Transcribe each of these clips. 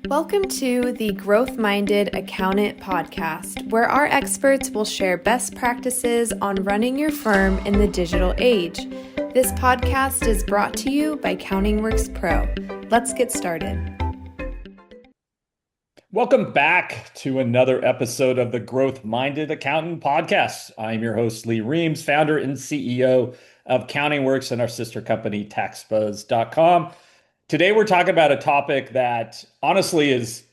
Welcome to the Growth Minded Accountant podcast, where our experts will share best practices on running your firm in the digital age. This podcast is brought to you by CountingWorks Pro. Let's get started. Welcome back to another episode of the Growth Minded Accountant podcast. I'm your host, Lee Reams, founder and CEO of CountingWorks and our sister company, taxbuzz.com. Today, we're talking about a topic that honestly is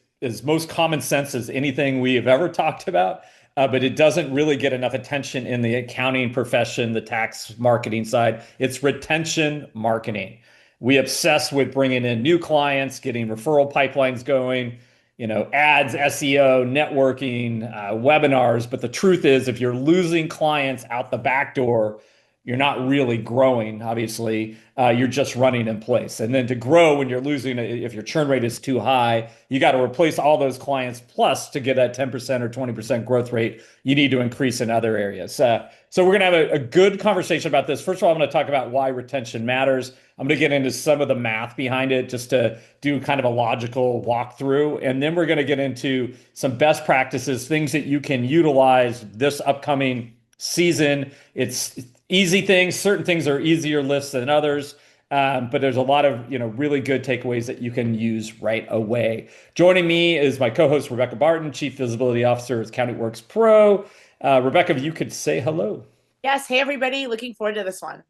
most common sense as anything we have ever talked about, but it doesn't really get enough attention in the accounting profession, the tax marketing side. It's retention marketing. We obsess with bringing in new clients, getting referral pipelines going, ads, SEO, networking, webinars. But the truth is, if you're losing clients out the back door, you're not really growing, obviously. You're just running in place. And then to grow when you're losing, if your churn rate is too high, you got to replace all those clients. Plus, to get that 10% or 20% growth rate, you need to increase in other areas. So we're going to have a good conversation about this. First of all, I'm going to talk about why retention matters. I'm going to get into some of the math behind it just to do kind of a logical walkthrough. And then we're going to get into some best practices, things that you can utilize this upcoming season. It's easy things. Certain things are easier lifts than others. But there's a lot of really good takeaways that you can use right away. Joining me is my co-host, Rebekah Barton, Chief Visibility Officer at CountingWorks Pro. Rebekah, if you could say hello. Yes. Hey, everybody. Looking forward to this one.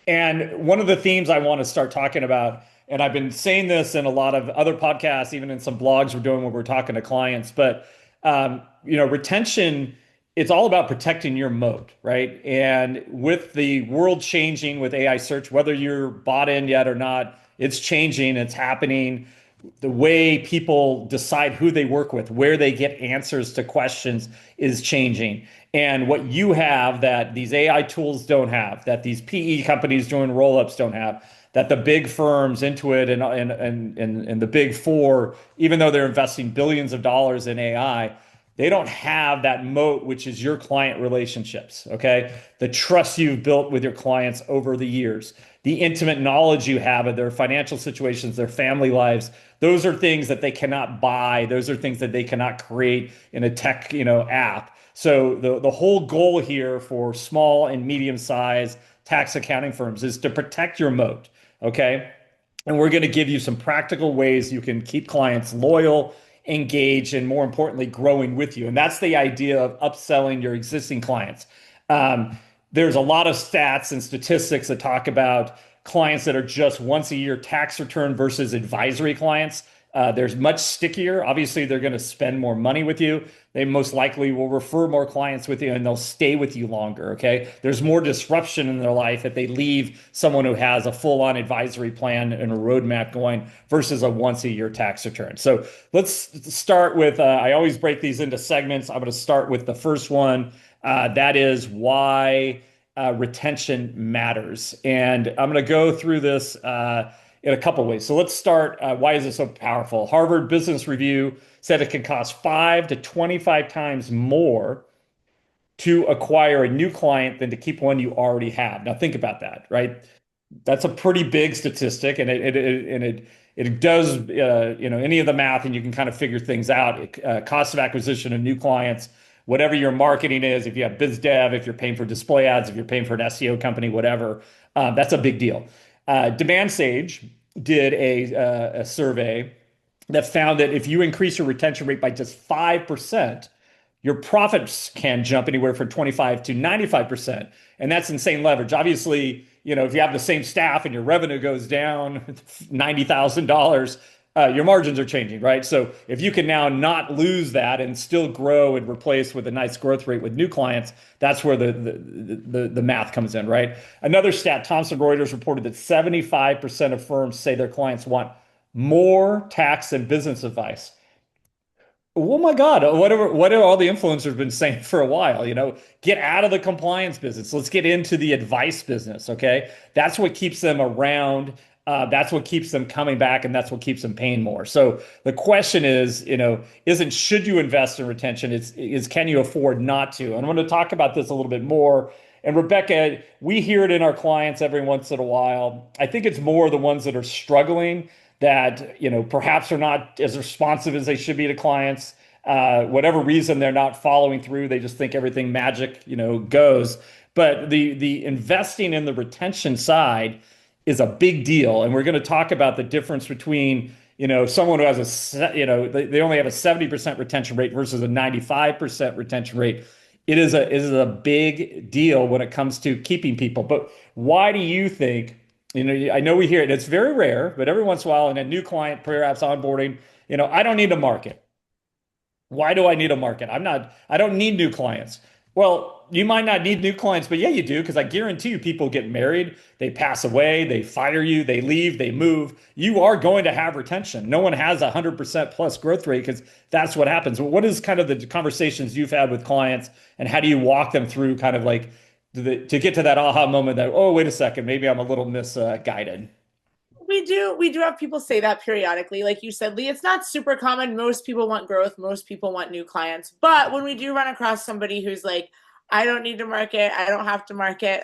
And one of the themes I want to start talking about, and I've been saying this in a lot of other podcasts, even in some blogs we're doing when we're talking to clients, but retention, it's all about protecting your moat, right? And with the world changing with AI search, whether you're bought in yet or not, it's changing, it's happening. The way people decide who they work with, where they get answers to questions is changing. And what you have that these AI tools don't have, that these PE companies doing roll-ups don't have, that the big firms, Intuit and the big four, even though they're investing billions of dollars in AI, they don't have that moat, which is your client relationships, okay? The trust you've built with your clients over the years, the intimate knowledge you have of their financial situations, their family lives. Those are things that they cannot buy. Those are things that they cannot create in a tech, app. So the whole goal here for small and medium-sized tax accounting firms is to protect your moat, okay? And we're going to give you some practical ways you can keep clients loyal, engaged, and more importantly, growing with you. And that's the idea of upselling your existing clients. There's a lot of stats and statistics that talk about clients that are just once a year tax return versus advisory clients. There's much stickier. Obviously, they're going to spend more money with you. They most likely will refer more clients with you and they'll stay with you longer. Okay. There's more disruption in their life if they leave someone who has a full-on advisory plan and a roadmap going versus a once a year tax return. So let's start with, I always break these into segments. I'm going to start with the first one. That is why retention matters. And I'm going to go through this in a couple of ways. So let's start. Why is it so powerful? Harvard Business Review said it can cost 5 to 25 times more to acquire a new client than to keep one you already have. Now think about that, right? That's a pretty big statistic, and it does any of the math, and you can kind of figure things out. Cost of acquisition of new clients, whatever your marketing is, if you have biz dev, if you're paying for display ads, if you're paying for an SEO company, whatever, that's a big deal. Demand Sage did a survey that found that if you increase your retention rate by just 5%, your profits can jump anywhere from 25 to 95%. And that's insane leverage. Obviously, if you have the same staff and your revenue goes down $90,000, your margins are changing, right? So if you can now not lose that and still grow and replace with a nice growth rate with new clients, that's where the math comes in, right? Another stat, Thomson Reuters reported that 75% of firms say their clients want more tax and business advice. Oh my God, what have all the influencers been saying for a while? Get out of the compliance business. Let's get into the advice business, okay? That's what keeps them around. That's what keeps them coming back, and that's what keeps them paying more. So the question is, isn't should you invest in retention? It's can you afford not to? And I'm going to talk about this a little bit more. And Rebekah, we hear it in our clients every once in a while. I think it's more the ones that are struggling that, perhaps are not as responsive as they should be to clients. Whatever reason they're not following through, they just think everything magic, goes. But the investing in the retention side is a big deal, and we're going to talk about the difference between someone who has they only have a 70% retention rate versus a 95% retention rate. It is a big deal when it comes to keeping people. But why do you think, I know we hear it, it's very rare, but every once in a while in a new client, perhaps onboarding, I don't need a market. Why do I need a market? I don't need new clients. Well, you might not need new clients, but yeah, you do, because I guarantee you people get married, they pass away, they fire you, they leave, they move. You are going to have retention. No one has 100% plus growth rate because that's what happens. What is kind of the conversations you've had with clients, and how do you walk them through kind of like to get to that aha moment that, oh, wait a second, maybe I'm a little misguided? We do have people say that periodically. Like you said, Lee, it's not super common. Most people want growth, most people want new clients. But when we do run across somebody who's like, I don't need to market, I don't have to market,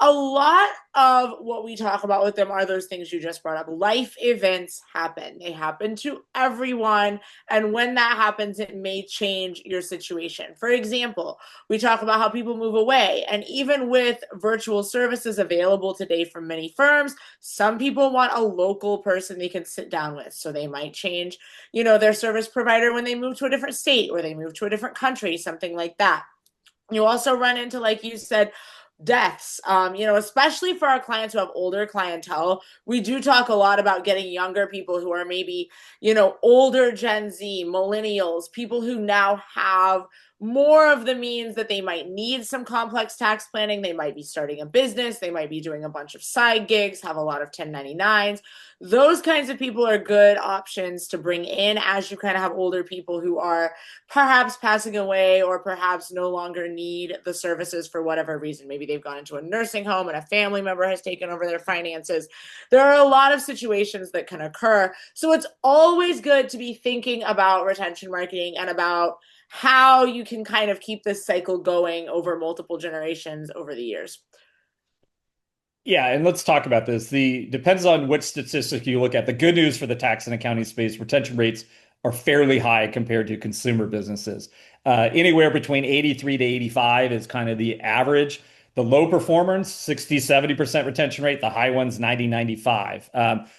a lot of what we talk about with them are those things you just brought up. Life events happen. They happen to everyone. And when that happens, it may change your situation. For example, we talk about how people move away. And even with virtual services available today from many firms, some people want a local person they can sit down with. So they might change, their service provider when they move to a different state or they move to a different country, something like that. You also run into, like you said, deaths, especially for our clients who have older clientele. We do talk a lot about getting younger people who are maybe, older Gen Z, millennials, people who now have more of the means that they might need some complex tax planning. They might be starting a business. They might be doing a bunch of side gigs, have a lot of 1099s. Those kinds of people are good options to bring in as you kind of have older people who are perhaps passing away or perhaps no longer need the services for whatever reason. Maybe they've gone into a nursing home and a family member has taken over their finances. There are a lot of situations that can occur. So it's always good to be thinking about retention marketing and about how you can kind of keep this cycle going over multiple generations over the years. Yeah, and let's talk about this. The depends on which statistic you look at. The good news for the tax and accounting space, retention rates are fairly high compared to consumer businesses. Anywhere between 83 to 85 is kind of the average. The low performers, 60, 70% retention rate. The high ones, 90, 95.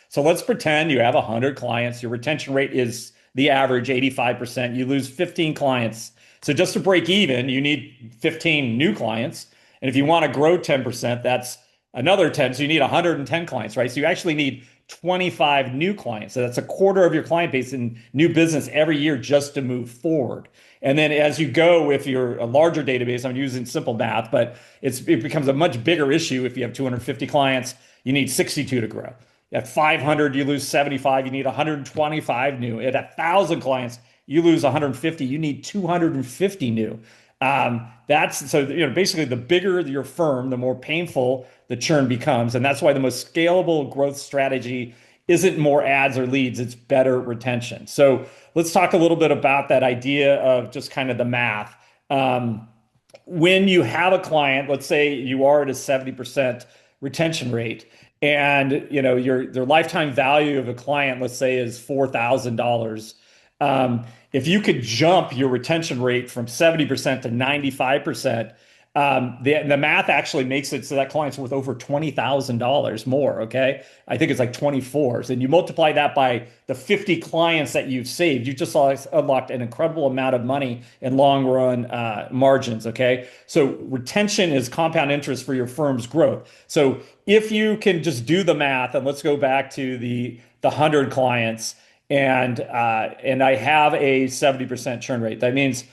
So let's pretend you have 100 clients. Your retention rate is the average, 85%. You lose 15 clients. So just to break even, you need 15 new clients. And if you want to grow 10%, that's another 10. So you need 110 clients, right? So you actually need 25 new clients. So that's a quarter of your client base in new business every year just to move forward. And then as you go, if you're a larger database, I'm using simple math, but it becomes a much bigger issue. If you have 250 clients, you need 62 to grow. At 500, you lose 75. You need 125 new. At 1,000 clients, you lose 150. You need 250 new. That's so, basically the bigger your firm, the more painful the churn becomes. And that's why the most scalable growth strategy isn't more ads or leads, it's better retention. So let's talk a little bit about that idea of just kind of the math. When you have a client, let's say you are at a 70% retention rate, and their lifetime value of a client, let's say, is $4,000. If you could jump your retention rate from 70% to 95%, the math actually makes it so that client's worth over $20,000 more. Okay. I think it's like 24. So you multiply that by the 50 clients that you've saved, you just unlocked an incredible amount of money in long run margins. Okay. So retention is compound interest for your firm's growth. So if you can just do the math, and let's go back to the 100 clients, and I have a 70% churn rate. That means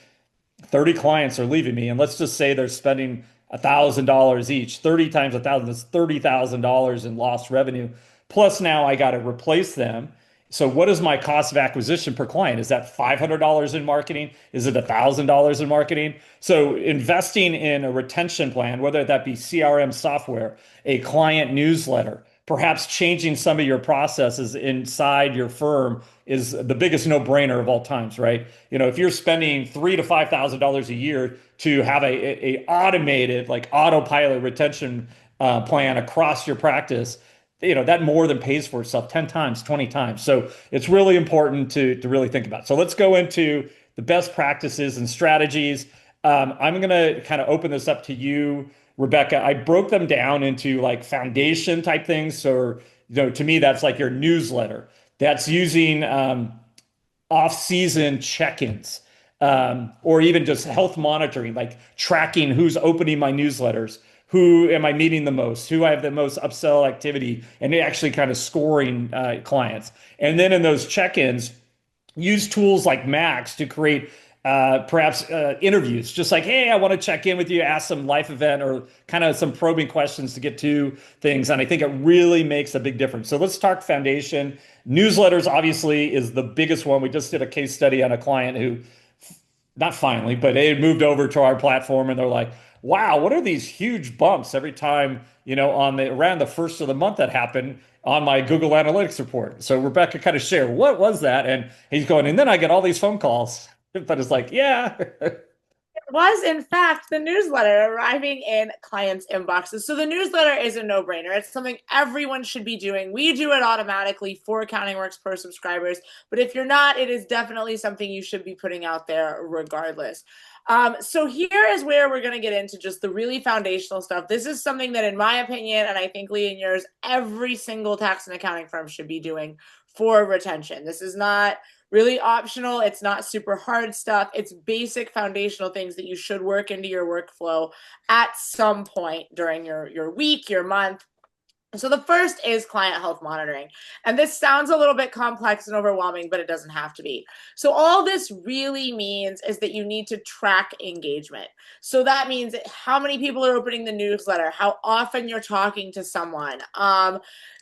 30 clients are leaving me, and let's just say they're spending $1,000 each. 30 times 1,000, that's $30,000 in lost revenue. Plus now I got to replace them. So what is my cost of acquisition per client? Is that $500 in marketing? Is it $1,000 in marketing? So investing in a retention plan, whether that be CRM software, a client newsletter, perhaps changing some of your processes inside your firm, is the biggest no-brainer of all times, right? If you're spending $3,000 to $5,000 a year to have a automated, like autopilot retention plan across your practice, that more than pays for itself 10 times, 20 times. So it's really important to really think about. So let's go into the best practices and strategies. I'm going to kind of open this up to you, Rebekah. I broke them down into like foundation type things. So, to me, that's like your newsletter. That's using off-season check-ins, or even just health monitoring, like tracking who's opening my newsletters, who am I meeting the most, who I have the most upsell activity, and actually kind of scoring clients. And then in those check-ins, use tools like Max to create perhaps interviews, just like, hey, I want to check in with you, ask some life event or kind of some probing questions to get to things. And I think it really makes a big difference. So let's talk foundation. Newsletters obviously is the biggest one. We just did a case study on a client who, not finally, but they had moved over to our platform and they're like, wow, what are these huge bumps every time, on around the first of the month that happened on my Google Analytics report. So Rebekah kind of shared, what was that? And he's going, and then I get all these phone calls. But it's like, yeah. Was in fact the newsletter arriving in clients' inboxes. So the newsletter is a no-brainer. It's something everyone should be doing. We do it automatically for CountingWorks Pro subscribers, but if you're not, it is definitely something you should be putting out there regardless. So here is where we're going to get into just the really foundational stuff. This is something that, in my opinion, and I think Lee and yours, every single tax and accounting firm should be doing for retention. This is not really optional. It's not super hard stuff. It's basic foundational things that you should work into your workflow at some point during your week, your month. So the first is client health monitoring. And this sounds a little bit complex and overwhelming, but it doesn't have to be. So all this really means is that you need to track engagement. So that means how many people are opening the newsletter, how often you're talking to someone,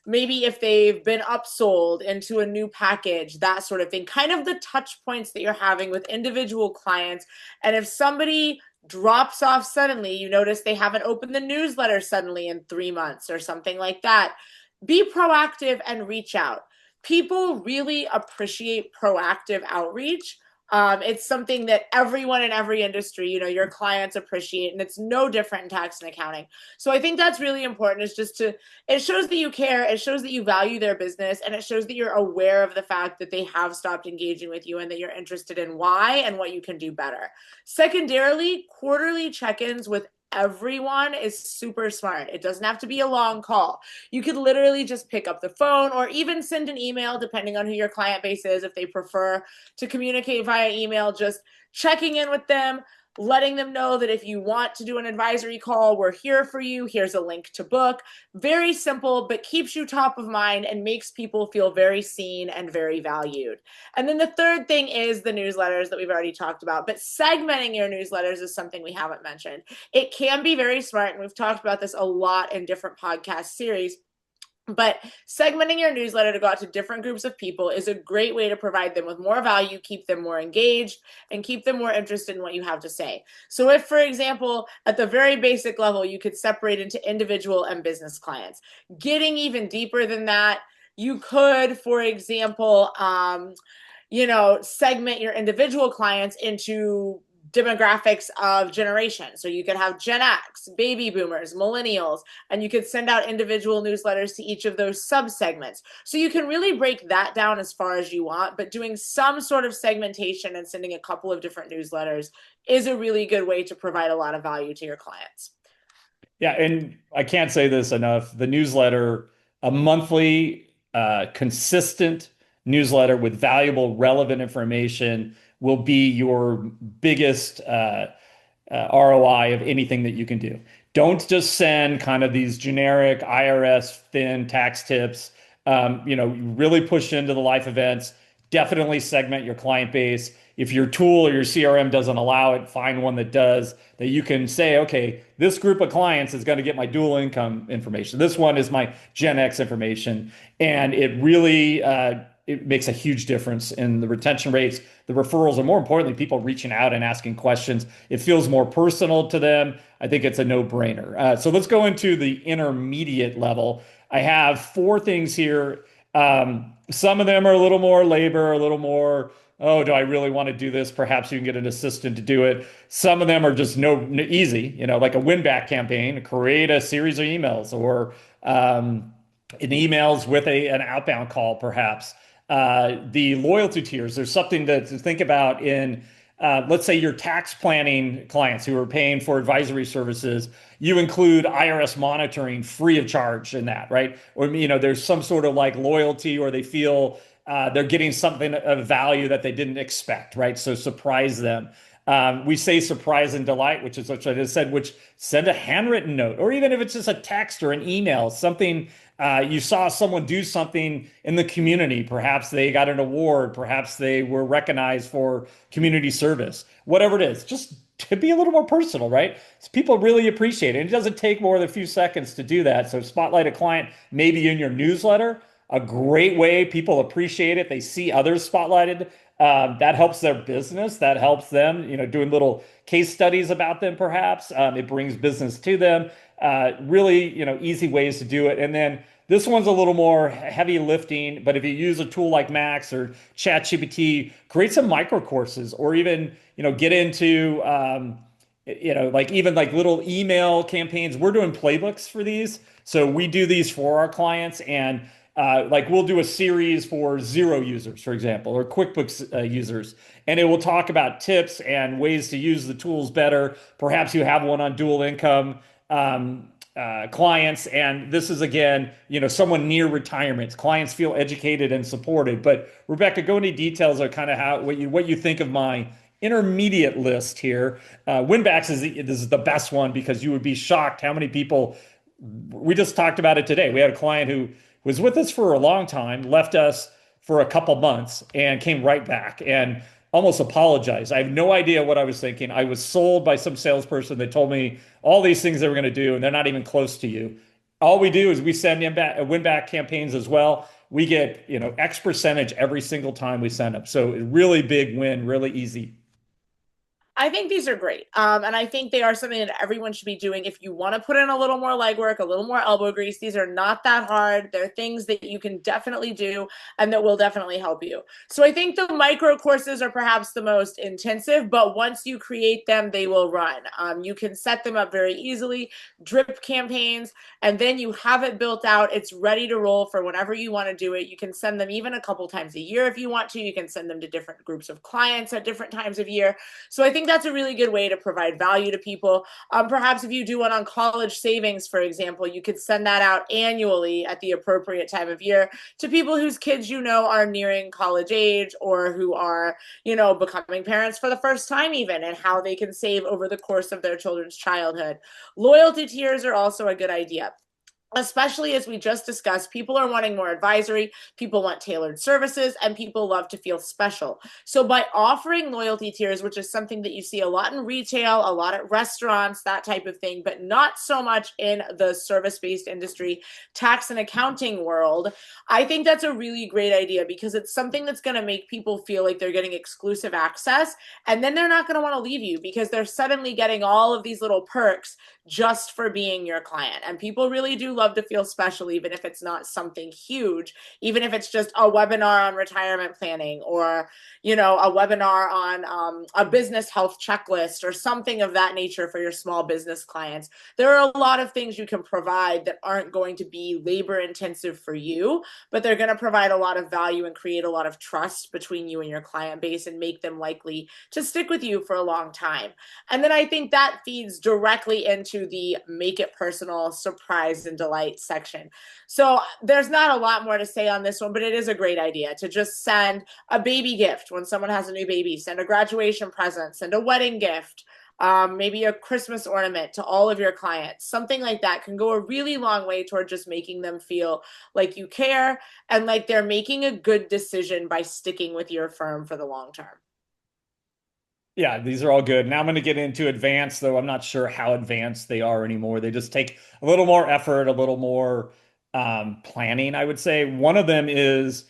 maybe if they've been upsold into a new package, that sort of thing, kind of the touch points that you're having with individual clients. And if somebody drops off suddenly, you notice they haven't opened the newsletter suddenly in 3 months or something like that, be proactive and reach out. People really appreciate proactive outreach. It's something that everyone in every industry, your clients appreciate, and it's no different in tax and accounting. So I think that's really important, is just it shows that you care, it shows that you value their business, and it shows that you're aware of the fact that they have stopped engaging with you and that you're interested in why and what you can do better. Secondarily, quarterly check-ins with everyone is super smart. It doesn't have to be a long call. You could literally just pick up the phone or even send an email, depending on who your client base is. If they prefer to communicate via email, just checking in with them, letting them know that if you want to do an advisory call, we're here for you. Here's a link to book. Very simple, but keeps you top of mind and makes people feel very seen and very valued. And then the third thing is the newsletters that we've already talked about, but segmenting your newsletters is something we haven't mentioned. It can be very smart, and we've talked about this a lot in different podcast series. But segmenting your newsletter to go out to different groups of people is a great way to provide them with more value, keep them more engaged, and keep them more interested in what you have to say. So if, for example, at the very basic level, you could separate into individual and business clients. Getting even deeper than that, you could, for example, segment your individual clients into demographics of generation. So you could have Gen X, baby boomers, millennials, and you could send out individual newsletters to each of those subsegments. So you can really break that down as far as you want, but doing some sort of segmentation and sending a couple of different newsletters is a really good way to provide a lot of value to your clients. Yeah, and I can't say this enough. The newsletter, a monthly, consistent newsletter with valuable, relevant information will be your biggest ROI of anything that you can do. Don't just send kind of these generic IRS thin tax tips. Really push into the life events. Definitely segment your client base. If your tool or your CRM doesn't allow it, find one that does, that you can say, okay, this group of clients is going to get my dual income information. This one is my Gen X information. And it really it makes a huge difference in the retention rates, the referrals, and more importantly, people reaching out and asking questions. It feels more personal to them. I think it's a no-brainer. So let's go into the intermediate level. I have 4 things here. Some of them are a little more labor, a little more, oh, do I really want to do this? Perhaps you can get an assistant to do it. Some of them are just easy, like a win-back campaign, create a series of emails, or in emails with an outbound call, perhaps. The loyalty tiers, there's something to think about in, let's say, your tax planning clients who are paying for advisory services. You include IRS monitoring free of charge in that, right? Or, there's some sort of like loyalty, or they feel they're getting something of value that they didn't expect, right? So surprise them. We say surprise and delight, which is what I just said, which send a handwritten note, or even if it's just a text or an email, something you saw someone do something in the community. Perhaps they got an award, perhaps they were recognized for community service, whatever it is, just to be a little more personal, right? So people really appreciate it. It doesn't take more than a few seconds to do that. So spotlight a client maybe in your newsletter, a great way. People appreciate it. They see others spotlighted. That helps their business. That helps them, doing little case studies about them, perhaps. It brings business to them. Really, easy ways to do it. And then this one's a little more heavy lifting, but if you use a tool like Max or ChatGPT, create some micro courses, or even, get into, like even like little email campaigns. We're doing playbooks for these. So we do these for our clients, and like we'll do a series for zero users, for example, or QuickBooks users, and it will talk about tips and ways to use the tools better. Perhaps you have one on dual income clients, and this is again, someone near retirement. Clients feel educated and supported. But Rebekah, go into details of kind of what you think of my intermediate list here. Winbacks this is the best one, because you would be shocked how many people. We just talked about it today. We had a client who was with us for a long time, left us for a couple months, and came right back and almost apologized. I have no idea what I was thinking. I was sold by some salesperson that told me all these things they were going to do, and they're not even close to you. All we do is we send win-back campaigns as well. We get X percentage every single time we send them. So really big win, really easy. I think these are great. And I think they are something that everyone should be doing. If you want to put in a little more legwork, a little more elbow grease, these are not that hard. They're things that you can definitely do and that will definitely help you. So I think the micro courses are perhaps the most intensive, but once you create them, they will run. You can set them up very easily, drip campaigns, and then you have it built out. It's ready to roll for whenever you want to do it. You can send them even a couple times a year if you want to. You can send them to different groups of clients at different times of year. So I think that's a really good way to provide value to people. Perhaps if you do one on college savings, for example, you could send that out annually at the appropriate time of year to people whose kids are nearing college age, or who are, becoming parents for the first time even, and how they can save over the course of their children's childhood. Loyalty tiers are also a good idea. Especially as we just discussed, people are wanting more advisory, people want tailored services, and people love to feel special. So by offering loyalty tiers, which is something that you see a lot in retail, a lot at restaurants, that type of thing, but not so much in the service-based industry, tax and accounting world, I think that's a really great idea, because it's something that's going to make people feel like they're getting exclusive access, and then they're not going to want to leave you, because they're suddenly getting all of these little perks just for being your client. And people really do love to feel special, even if it's not something huge, even if it's just a webinar on retirement planning, or, a webinar on a business health checklist, or something of that nature for your small business clients. There are a lot of things you can provide that aren't going to be labor intensive for you, but they're going to provide a lot of value and create a lot of trust between you and your client base, and make them likely to stick with you for a long time. And then I think that feeds directly into the make it personal, surprise and delight section. So there's not a lot more to say on this one, but it is a great idea to just send a baby gift when someone has a new baby, send a graduation present, send a wedding gift, maybe a Christmas ornament to all of your clients. Something like that can go a really long way toward just making them feel like you care and like they're making a good decision by sticking with your firm for the long term. Yeah, these are all good. Now I'm going to get into advanced, though I'm not sure how advanced they are anymore. They just take a little more effort, a little more planning, I would say. One of them is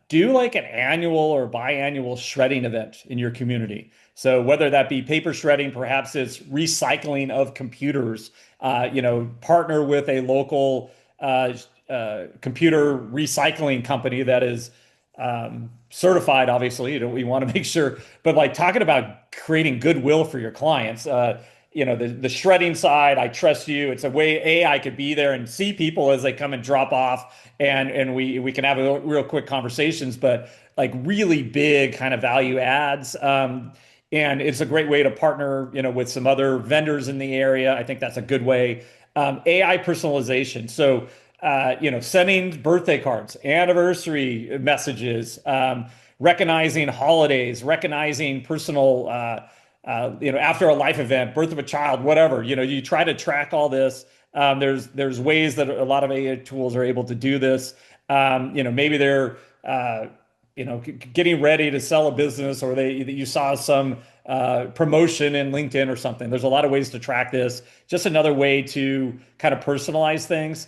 do like an annual or biannual shredding event in your community. So whether that be paper shredding, perhaps it's recycling of computers, partner with a local computer recycling company that is certified, obviously. We want to make sure, but like talking about creating goodwill for your clients, the shredding side. I trust you. It's a way AI could be there and see people as they come and drop off, and we can have a real quick conversations, but like really big kind of value adds. And it's a great way to partner, with some other vendors in the area. I think that's a good way. AI personalization. So, sending birthday cards, anniversary messages, recognizing holidays, recognizing personal, after a life event, birth of a child, whatever. You try to track all this. There's ways that a lot of AI tools are able to do this. Maybe they're getting ready to sell a business, or you saw some promotion in LinkedIn or something. There's a lot of ways to track this. Just another way to kind of personalize things.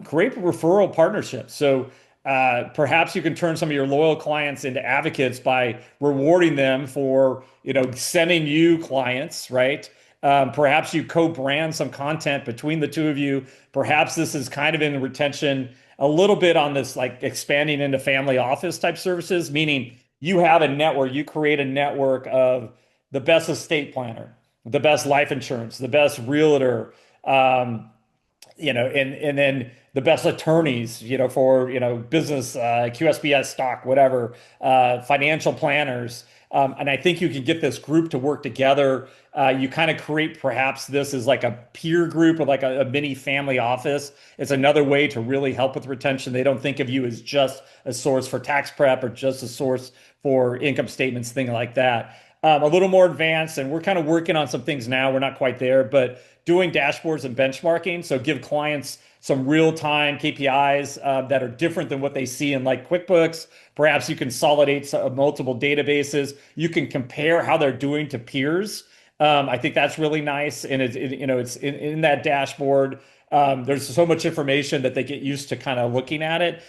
Great referral partnerships. So perhaps you can turn some of your loyal clients into advocates by rewarding them for sending you clients, right? Perhaps you co-brand some content between the two of you. Perhaps this is kind of in retention a little bit on this, like expanding into family office type services, meaning you have a network, you create a network of the best estate planner, the best life insurance, the best realtor, and then the best attorneys, for, business, QSBS stock, whatever, financial planners. And I think you can get this group to work together. You kind of create perhaps this as like a peer group of like a mini family office. It's another way to really help with retention. They don't think of you as just a source for tax prep or just a source for income statements, thing like that. A little more advanced, and we're kind of working on some things now. We're not quite there, but doing dashboards and benchmarking. So give clients some real-time KPIs that are different than what they see in like QuickBooks. Perhaps you consolidate multiple databases. You can compare how they're doing to peers. I think that's really nice, and it's in that dashboard. There's so much information that they get used to kind of looking at it.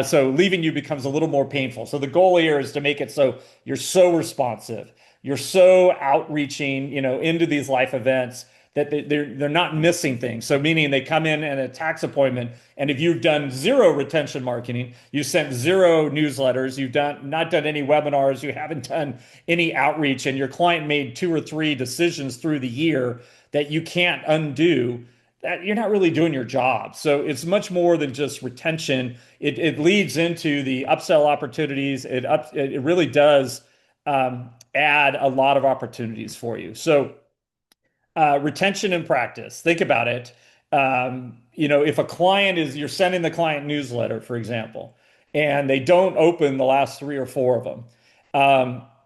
So leaving you becomes a little more painful. So the goal here is to make it so you're so responsive, you're so outreaching, into these life events that they're not missing things. So meaning they come in at a tax appointment, and if you've done zero retention marketing, you sent zero newsletters, you've not done any webinars, you haven't done any outreach, and your client made 2 or 3 decisions through the year that you can't undo, that you're not really doing your job. So it's much more than just retention. It leads into the upsell opportunities. It really does add a lot of opportunities for you. So retention in practice. Think about it. If a client you're sending the client newsletter, for example, and they don't open the last 3 or 4 of them,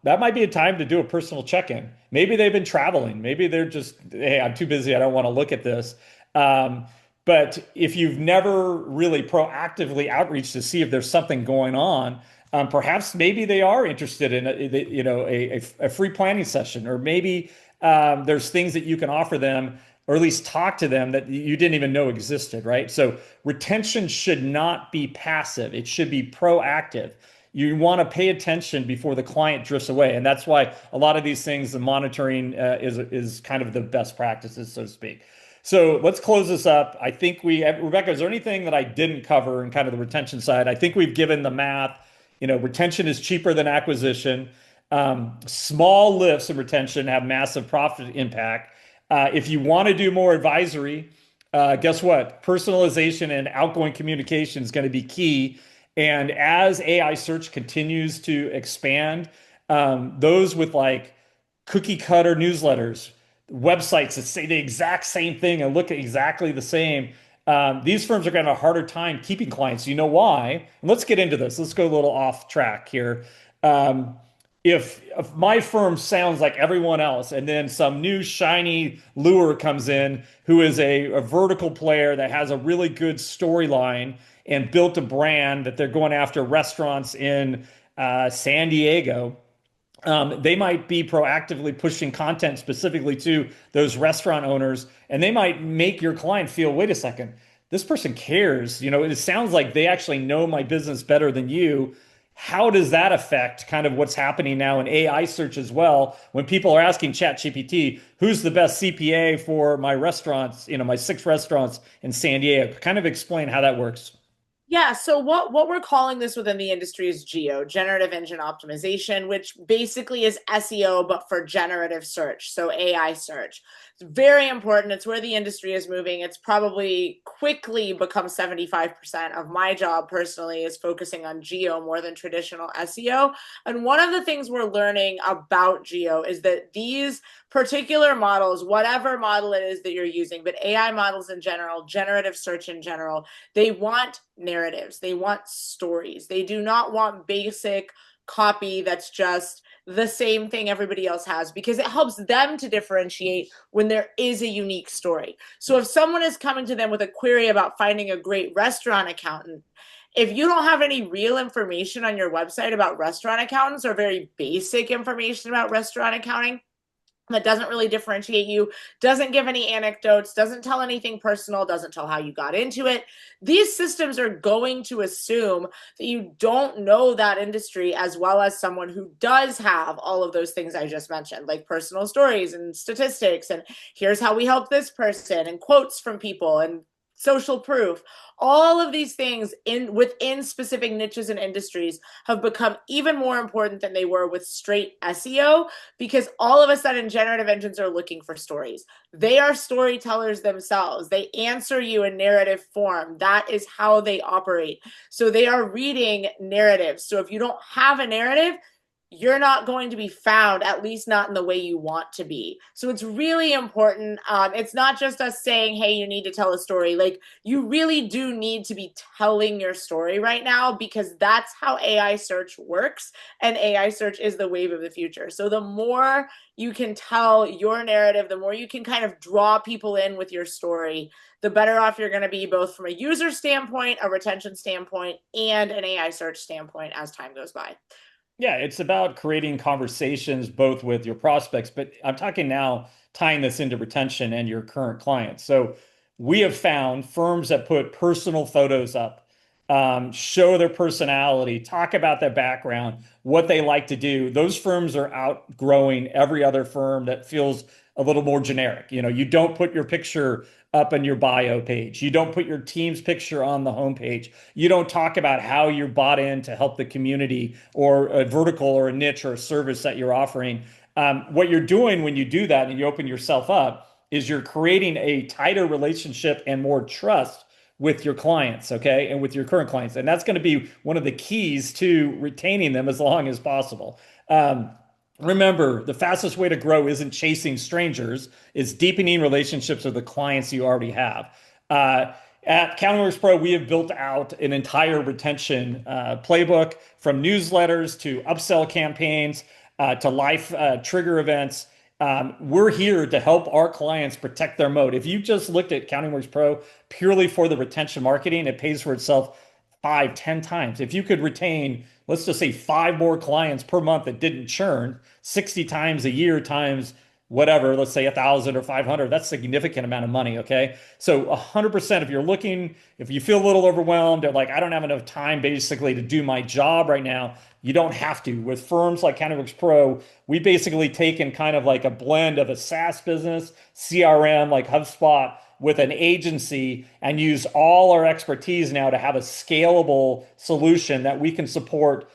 that might be a time to do a personal check-in. Maybe they've been traveling. Maybe they're just, hey, I'm too busy. I don't want to look at this. But if you've never really proactively outreached to see if there's something going on, perhaps maybe they are interested in a free planning session, or maybe there's things that you can offer them, or at least talk to them that you didn't even know existed, right? So retention should not be passive. It should be proactive. You want to pay attention before the client drifts away. And that's why a lot of these things, the monitoring is kind of the best practices, so to speak. So let's close this up. I think Rebekah, is there anything that I didn't cover in kind of the retention side? I think we've given the math. Retention is cheaper than acquisition. Small lifts in retention have massive profit impact. If you want to do more advisory, guess what? Personalization and outgoing communication is going to be key. And as AI search continues to expand, those with like cookie cutter newsletters, websites that say the exact same thing and look exactly the same, these firms are going to have a harder time keeping clients. You know why? And let's get into this. Let's go a little off track here. If my firm sounds like everyone else, and then some new shiny lure comes in who is a vertical player that has a really good storyline and built a brand that they're going after restaurants in San Diego, they might be proactively pushing content specifically to those restaurant owners, and they might make your client feel, wait a second, this person cares. It sounds like they actually know my business better than you. How does that affect kind of what's happening now in AI search as well? When people are asking ChatGPT, who's the best CPA for my restaurants, my 6 restaurants in San Diego? Kind of explain how that works. Yeah, so what we're calling this within the industry is GEO, generative engine optimization, which basically is SEO but for generative search, so AI search. It's very important. It's where the industry is moving. It's probably quickly become 75% of my job personally is focusing on GEO more than traditional SEO. And one of the things we're learning about GEO is that these particular models, whatever model it is that you're using, but AI models in general, generative search in general, they want narratives. They want stories. They do not want basic copy that's just the same thing everybody else has, because it helps them to differentiate when there is a unique story. So if someone is coming to them with a query about finding a great restaurant accountant, if you don't have any real information on your website about restaurant accountants or very basic information about restaurant accounting, that doesn't really differentiate you, doesn't give any anecdotes, doesn't tell anything personal, doesn't tell how you got into it, these systems are going to assume that you don't know that industry as well as someone who does have all of those things I just mentioned, like personal stories and statistics, and here's how we help this person, and quotes from people, and social proof. All of these things within specific niches and industries have become even more important than they were with straight SEO, because all of a sudden generative engines are looking for stories. They are storytellers themselves. They answer you in narrative form. That is how they operate. So they are reading narratives. So if you don't have a narrative, you're not going to be found, at least not in the way you want to be. So it's really important. It's not just us saying, hey, you need to tell a story. Like, you really do need to be telling your story right now, because that's how AI search works. And AI search is the wave of the future. So the more you can tell your narrative, the more you can kind of draw people in with your story, the better off you're going to be, both from a user standpoint, a retention standpoint, and an AI search standpoint as time goes by. Yeah, it's about creating conversations both with your prospects, but I'm talking now tying this into retention and your current clients. So we have found firms that put personal photos up, show their personality, talk about their background, what they like to do. Those firms are outgrowing every other firm that feels a little more generic. You don't put your picture up in your bio page. You don't put your team's picture on the homepage. You don't talk about how you're bought in to help the community or a vertical or a niche or a service that you're offering. What you're doing when you do that and you open yourself up is you're creating a tighter relationship and more trust with your clients, okay, and with your current clients. And that's going to be one of the keys to retaining them as long as possible. Remember, the fastest way to grow isn't chasing strangers, it's deepening relationships with the clients you already have. At CountingWorks Pro, we have built out an entire retention playbook, from newsletters to upsell campaigns to life trigger events. We're here to help our clients protect their moat. If you just looked at CountingWorks Pro purely for the retention marketing, it pays for itself 5, 10 times. If you could retain, let's just say 5 more clients per month that didn't churn, 60 times a year times whatever, let's say 1,000 or 500, that's a significant amount of money, okay? So 100%, if you feel a little overwhelmed or like, I don't have enough time basically to do my job right now, you don't have to. With firms like CountingWorks Pro, we basically taken kind of like a blend of a SaaS business, CRM like HubSpot, with an agency, and use all our expertise now to have a scalable solution that we can support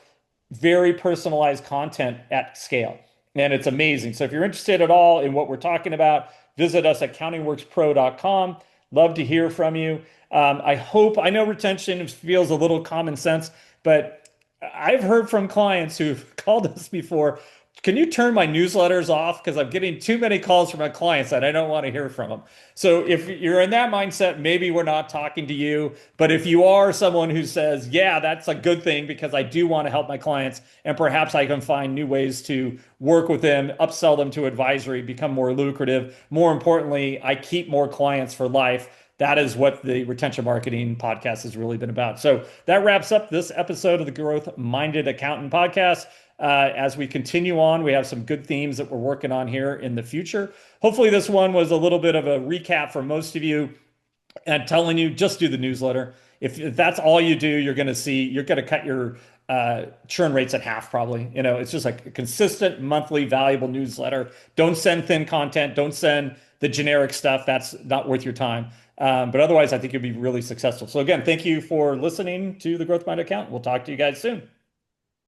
very personalized content at scale. And it's amazing. So if you're interested at all in what we're talking about, visit us at countingworkspro.com. Love to hear from you. I know retention feels a little common sense, but I've heard from clients who've called us before, can you turn my newsletters off? Because I'm getting too many calls from my clients that I don't want to hear from them. So if you're in that mindset, maybe we're not talking to you. But if you are someone who says, yeah, that's a good thing because I do want to help my clients, and perhaps I can find new ways to work with them, upsell them to advisory, become more lucrative. More importantly, I keep more clients for life. That is what the Retention Marketing Podcast has really been about. So that wraps up this episode of the Growth Minded Accountant Podcast. As we continue on, we have some good themes that we're working on here in the future. Hopefully this one was a little bit of a recap for most of you, and telling you, just do the newsletter. If that's all you do, you're going to cut your churn rates at half probably. It's just like a consistent monthly valuable newsletter. Don't send thin content. Don't send the generic stuff, that's not worth your time. But otherwise, I think you'll be really successful. So again, thank you for listening to the Growth Minded Accountant. We'll talk to you guys soon.